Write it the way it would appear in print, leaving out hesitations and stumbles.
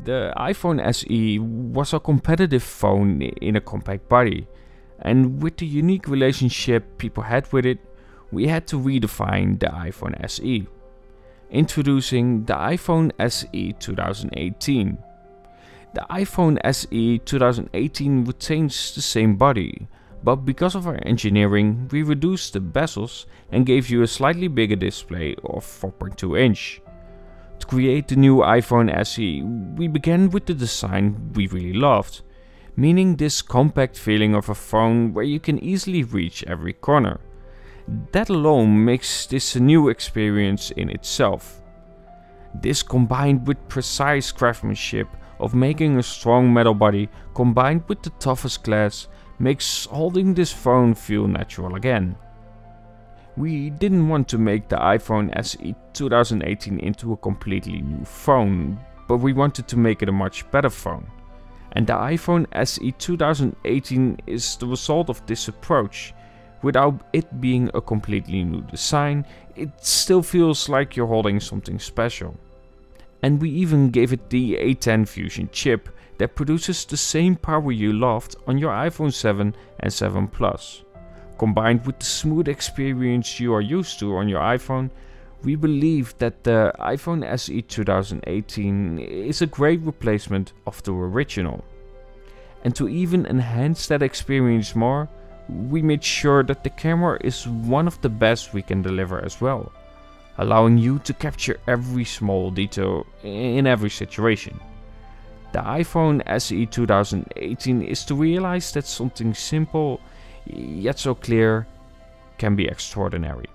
The iPhone SE was a competitive phone in a compact body, and with the unique relationship people had with it, we had to redefine the iPhone SE. Introducing the iPhone SE 2018. The iPhone SE 2018 retains the same body, but because of our engineering, we reduced the bezels and gave you a slightly bigger display of 4.2 inch. To create the new iPhone SE, we began with the design we really loved, meaning this compact feeling of a phone where you can easily reach every corner. That alone makes this a new experience in itself. This combined with precise craftsmanship of making a strong metal body combined with the toughest glass makes holding this phone feel natural again. We didn't want to make the iPhone SE 2018 into a completely new phone, but we wanted to make it a much better phone. And the iPhone SE 2018 is the result of this approach. Without it being a completely new design, it still feels like you're holding something special. And we even gave it the A10 Fusion chip that produces the same power you loved on your iPhone 7 and 7 Plus. Combined with the smooth experience you are used to on your iPhone, we believe that the iPhone SE 2018 is a great replacement of the original. And to even enhance that experience more, we made sure that the camera is one of the best we can deliver as well, allowing you to capture every small detail in every situation. The iPhone SE 2018 is to realize that something simple, yet so clear, can be extraordinary.